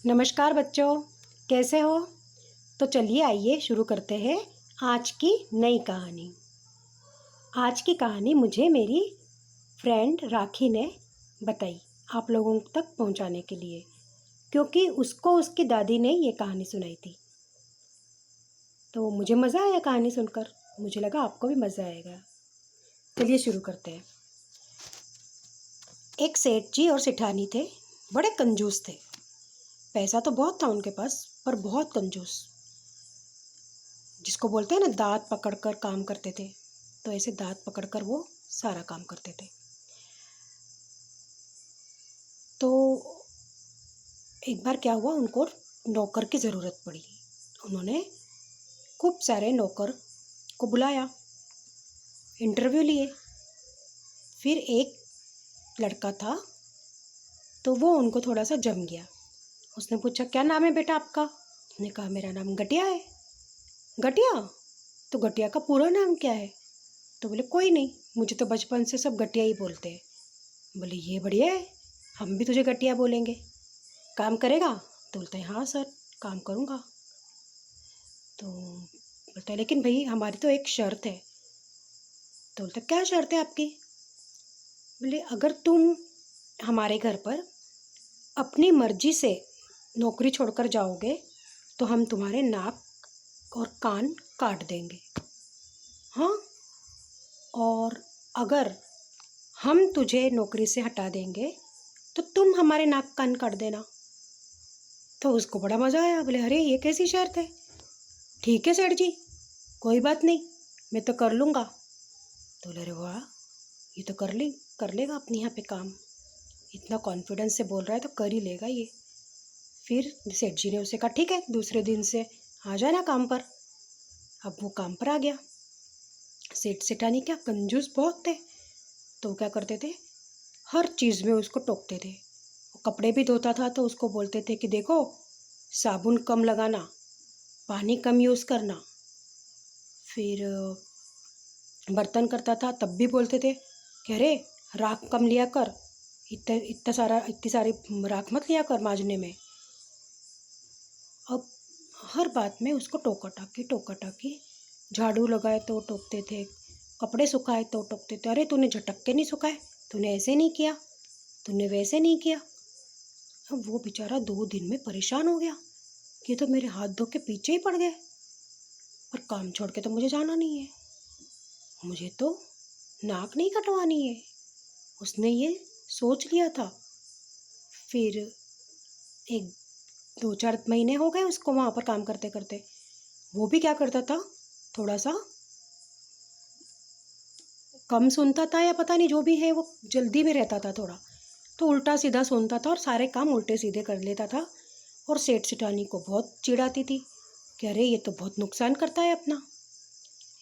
नमस्कार बच्चों, कैसे हो। तो चलिए आइए शुरू करते हैं आज की नई कहानी। आज की कहानी मुझे मेरी फ्रेंड राखी ने बताई आप लोगों तक पहुंचाने के लिए, क्योंकि उसको उसकी दादी ने ये कहानी सुनाई थी। तो मुझे मज़ा आया कहानी सुनकर, मुझे लगा आपको भी मज़ा आएगा। चलिए शुरू करते हैं। एक सेठ जी और सेठानी थे, बड़े कंजूस थे। पैसा तो बहुत था उनके पास, पर बहुत कंजूस। जिसको बोलते हैं ना, दांत पकड़कर काम करते थे। तो ऐसे दांत पकड़कर वो सारा काम करते थे। तो एक बार क्या हुआ, उनको नौकर की ज़रूरत पड़ी। उन्होंने खूब सारे नौकर को बुलाया, इंटरव्यू लिए। फिर एक लड़का था, तो वो उनको थोड़ा सा जम गया। उसने पूछा, क्या नाम है बेटा आपका? उसने कहा, मेरा नाम गटिया है। गटिया? तो गटिया का पूरा नाम क्या है? तो बोले, कोई नहीं, मुझे तो बचपन से सब गटिया ही बोलते हैं। बोले, ये बढ़िया है, हम भी तुझे गटिया बोलेंगे। काम करेगा? तो बोलता है, हाँ सर, काम करूँगा। तो बोलता है, लेकिन भाई हमारी तो एक शर्त है। तो बोलता है, क्या शर्त है आपकी? बोले, अगर तुम हमारे घर पर अपनी मर्जी से नौकरी छोड़कर जाओगे तो हम तुम्हारे नाक और कान काट देंगे। हाँ, और अगर हम तुझे नौकरी से हटा देंगे तो तुम हमारे नाक कान काट देना। तो उसको बड़ा मज़ा आया। बोले, अरे ये कैसी शर्त है? ठीक है सेठ जी, कोई बात नहीं, मैं तो कर लूँगा। तो बोले, अरे वाह, ये तो कर लेगा अपने यहाँ पे काम। इतना कॉन्फिडेंस से बोल रहा है तो कर ही लेगा ये। फिर सेठ जी ने उसे कहा, ठीक है, दूसरे दिन से आ जाना काम पर। अब वो काम पर आ गया। सेठ सेठानी क्या कंजूस बहुत थे, तो वो क्या करते थे, हर चीज़ में उसको टोकते थे। वो कपड़े भी धोता था तो उसको बोलते थे कि देखो, साबुन कम लगाना, पानी कम यूज़ करना। फिर बर्तन करता था तब भी बोलते थे कि अरे राख कम लिया कर, इतनी सारी राख मत लिया कर मांजने में। अब हर बात में उसको टोका टाकी। झाड़ू लगाए तो टोकते थे, कपड़े सुखाए तो टोकते थे, अरे तूने झटक के नहीं सुखाए, तूने ऐसे नहीं किया, तूने वैसे नहीं किया। अब वो बेचारा 2 दिन में परेशान हो गया कि तो मेरे हाथ धो के पीछे ही पड़ गए, पर काम छोड़ के तो मुझे जाना नहीं है, मुझे तो नाक नहीं कटवानी है। उसने ये सोच लिया था। फिर एक 2-4 महीने हो गए उसको वहाँ पर काम करते करते। वो भी क्या करता था, थोड़ा सा कम सुनता था, या पता नहीं, जो भी है वो जल्दी में रहता था थोड़ा, तो उल्टा सीधा सुनता था और सारे काम उल्टे सीधे कर लेता था। और सेठ सेठानी को बहुत चिढ़ाती थी कि अरे ये तो बहुत नुकसान करता है अपना।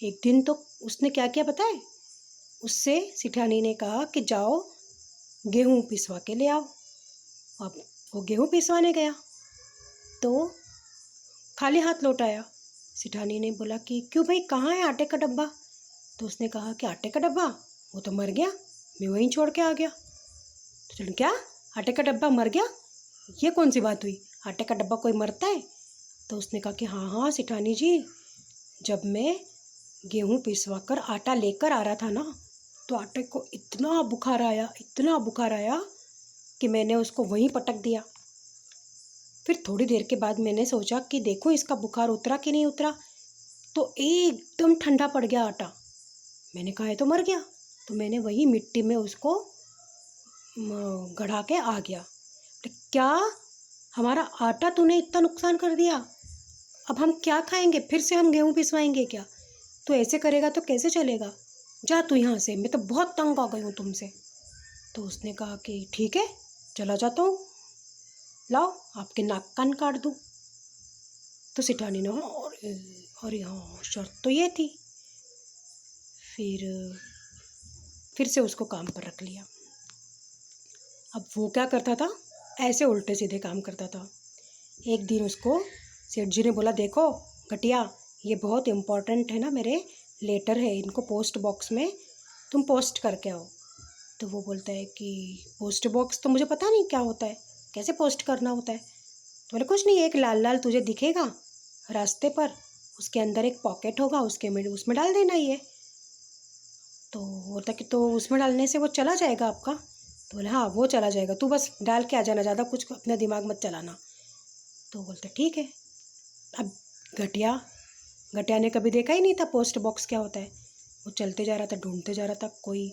एक दिन तो उसने क्या किया पता है, उससे सेठानी ने कहा कि जाओ गेहूँ पिसवा के ले आओ। अब वो गेहूँ पिसवाने गया तो खाली हाथ लौट आया। सेठानी ने बोला कि क्यों भाई, कहाँ है आटे का डब्बा? तो उसने कहा कि आटे का डब्बा वो तो मर गया, मैं वहीं छोड़ के आ गया। तो चल, क्या आटे का डब्बा मर गया? ये कौन सी बात हुई, आटे का डब्बा कोई मरता है? तो उसने कहा कि हाँ हाँ सेठानी जी, जब मैं गेहूँ पिसवा कर आटा लेकर आ रहा था ना, तो आटे को इतना बुखार आया कि मैंने उसको वहीं पटक दिया। फिर थोड़ी देर के बाद मैंने सोचा कि देखो इसका बुखार उतरा कि नहीं उतरा, तो एकदम ठंडा पड़ गया आटा। मैंने कहा ये तो मर गया, तो मैंने वही मिट्टी में उसको गड़ा के आ गया। तो क्या हमारा आटा तूने इतना नुकसान कर दिया, अब हम क्या खाएंगे? फिर से हम गेहूँ पिसवाएंगे क्या? तो ऐसे करेगा तो कैसे चलेगा, जा तू यहाँ से, मैं तो बहुत तंग आ गई हूँ तुमसे। तो उसने कहा कि ठीक है, चला जाता हूँ, लाओ आपके नाक कान काट दूँ। तो सेठानी ने, और हाँ, शर्त तो ये थी। फिर से उसको काम पर रख लिया। अब वो क्या करता था, ऐसे उल्टे सीधे काम करता था। एक दिन उसको सेठ जी ने बोला, देखो घटिया, ये बहुत इम्पोर्टेंट है ना, मेरे लेटर है, इनको पोस्ट बॉक्स में तुम पोस्ट करके आओ। तो वो बोलता है कि पोस्ट बॉक्स तो मुझे पता नहीं क्या होता है, कैसे पोस्ट करना होता है? तो बोले कुछ नहीं, एक लाल लाल तुझे दिखेगा रास्ते पर, उसके अंदर एक पॉकेट होगा, उसमें डाल देना ये। तो बोलता कि तो उसमें डालने से वो चला जाएगा आपका? तो बोले हाँ वो चला जाएगा, तू बस डाल के आ जाना, ज़्यादा कुछ अपना दिमाग मत चलाना। तो बोलते ठीक है। अब घटिया ने कभी देखा ही नहीं था पोस्ट बॉक्स क्या होता है। वो चलते जा रहा था, ढूंढते जा रहा था, कोई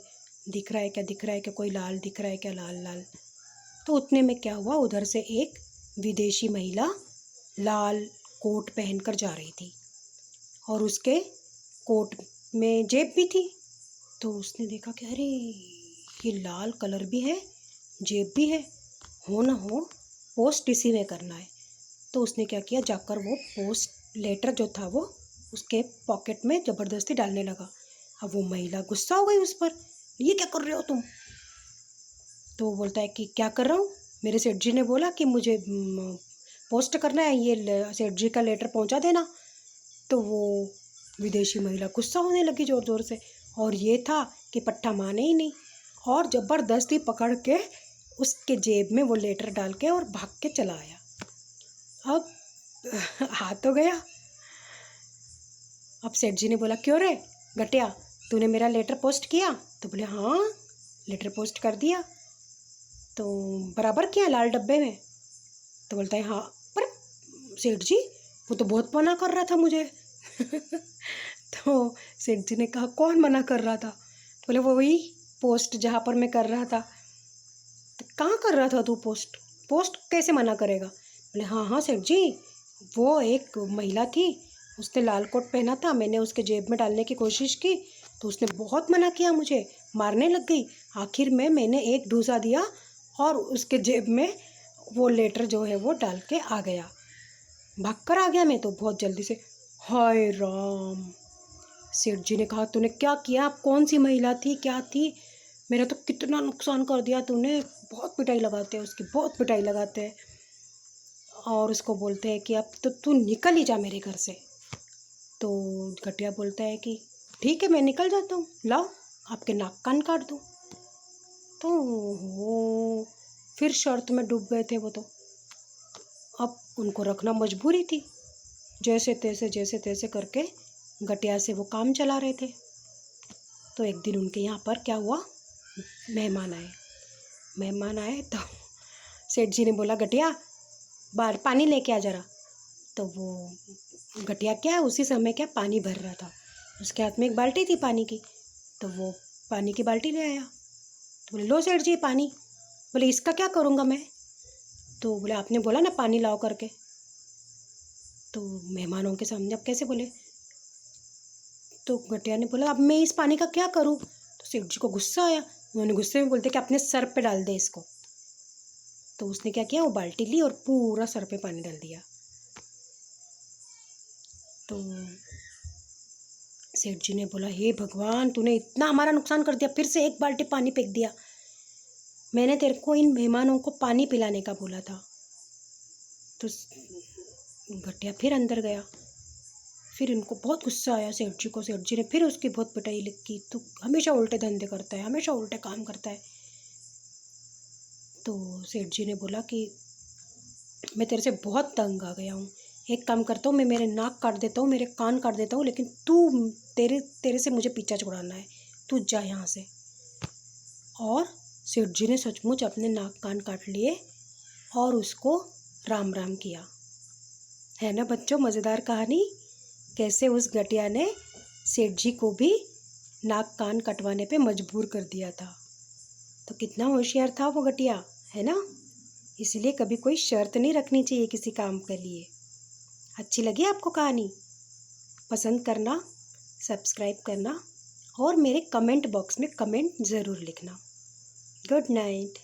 दिख रहा है क्या, दिख रहा है क्या, कोई लाल दिख रहा है क्या, लाल लाल। तो उतने में क्या हुआ, उधर से एक विदेशी महिला लाल कोट पहनकर जा रही थी और उसके कोट में जेब भी थी। तो उसने देखा कि अरे ये लाल कलर भी है, जेब भी है, हो ना हो पोस्ट इसी में करना है। तो उसने क्या किया, जाकर वो पोस्ट लेटर जो था वो उसके पॉकेट में ज़बरदस्ती डालने लगा। अब वो महिला गुस्सा हो गई उस पर, ये क्या कर रहे हो तुम? तो वो बोलता है कि क्या कर रहा हूँ, मेरे सेठ जी ने बोला कि मुझे पोस्ट करना है, ये सेठ जी का लेटर पहुँचा देना। तो वो विदेशी महिला गुस्सा होने लगी ज़ोर ज़ोर से, और ये था कि पट्टा माने ही नहीं, और ज़बरदस्ती पकड़ के उसके जेब में वो लेटर डाल के और भाग के चला आया। अब आ तो गया। अब सेठ जी ने बोला क्यों रे घटिया, तूने मेरा लेटर पोस्ट किया? तो बोले हाँ लेटर पोस्ट कर दिया। तो बराबर किया लाल डब्बे में? तो बोलता है हाँ, पर सेठ जी वो तो बहुत मना कर रहा था मुझे। तो सेठ जी ने कहा कौन मना कर रहा था? तो बोले वो वही पोस्ट जहाँ पर मैं कर रहा था। तो कहाँ कर रहा था तू पोस्ट? पोस्ट कैसे मना करेगा? बोले हाँ हाँ सेठ जी, वो एक महिला थी, उसने लाल कोट पहना था, मैंने उसके जेब में डालने की कोशिश की तो उसने बहुत मना किया, मुझे मारने लग गई। आखिर में मैंने एक ढूंसा दिया और उसके जेब में वो लेटर जो है वो डाल के आ गया, भाग कर आ गया मैं तो बहुत जल्दी से। हाय राम! सेठ जी ने कहा तूने क्या किया, कौन सी महिला थी, क्या थी, मेरा तो कितना नुकसान कर दिया तूने। बहुत पिटाई लगाते हैं उसकी, बहुत पिटाई लगाते हैं, और उसको बोलते हैं कि अब तो तू निकल ही जा मेरे घर से। तो घटिया बोलता है कि ठीक है मैं निकल जाता हूँ, लाओ आपके नाक कान काट दूँ। तो वो फिर शर्त में डूब गए थे वो तो। अब उनको रखना मजबूरी थी, जैसे तैसे करके घटिया से वो काम चला रहे थे। तो एक दिन उनके यहाँ पर क्या हुआ, मेहमान आए तो सेठ जी ने बोला घटिया बाहर पानी लेके आ जरा। तो वो घटिया क्या उसी समय क्या पानी भर रहा था, उसके हाथ में एक बाल्टी थी पानी की, तो वो पानी की बाल्टी ले आया। तो बोले लो सेठ जी पानी। बोले इसका क्या करूँगा मैं? तो बोले आपने बोला ना पानी लाओ करके। तो मेहमानों के सामने अब कैसे बोले? तो घटिया ने बोला अब मैं इस पानी का क्या करूँ? तो सेठ जी को गुस्सा आया, उन्होंने गुस्से में बोलते कि अपने सर पे डाल दे इसको। तो उसने क्या किया, वो बाल्टी ली और पूरा सर पे पानी डाल दिया। तो सेठ जी ने बोला हे भगवान, तूने इतना हमारा नुकसान कर दिया, फिर से एक बाल्टी पानी फेंक दिया, मैंने तेरे को इन मेहमानों को पानी पिलाने का बोला था। तो घटिया फिर अंदर गया, फिर इनको बहुत गुस्सा आया सेठ जी को। सेठ जी ने फिर उसकी बहुत पिटाई की, तो हमेशा उल्टे धंधे करता है, हमेशा उल्टे काम करता है। तो सेठ जी ने बोला कि मैं तेरे से बहुत तंग आ गया हूँ, एक काम करता हूँ मैं मेरे नाक काट देता हूँ, मेरे कान काट देता हूँ, लेकिन तेरे से मुझे पीछा छुड़ाना है, तू जा यहाँ से। और सेठ जी ने सचमुच अपने नाक कान काट लिए और उसको राम राम किया। है ना बच्चों मज़ेदार कहानी, कैसे उस घटिया ने सेठ जी को भी नाक कान कटवाने पे मजबूर कर दिया था। तो कितना होशियार था वो घटिया, है ना? इसलिए कभी कोई शर्त नहीं रखनी चाहिए किसी काम के लिए। अच्छी लगी आपको कहानी? पसंद करना, सब्सक्राइब करना और मेरे कमेंट बॉक्स में कमेंट ज़रूर लिखना। Good night.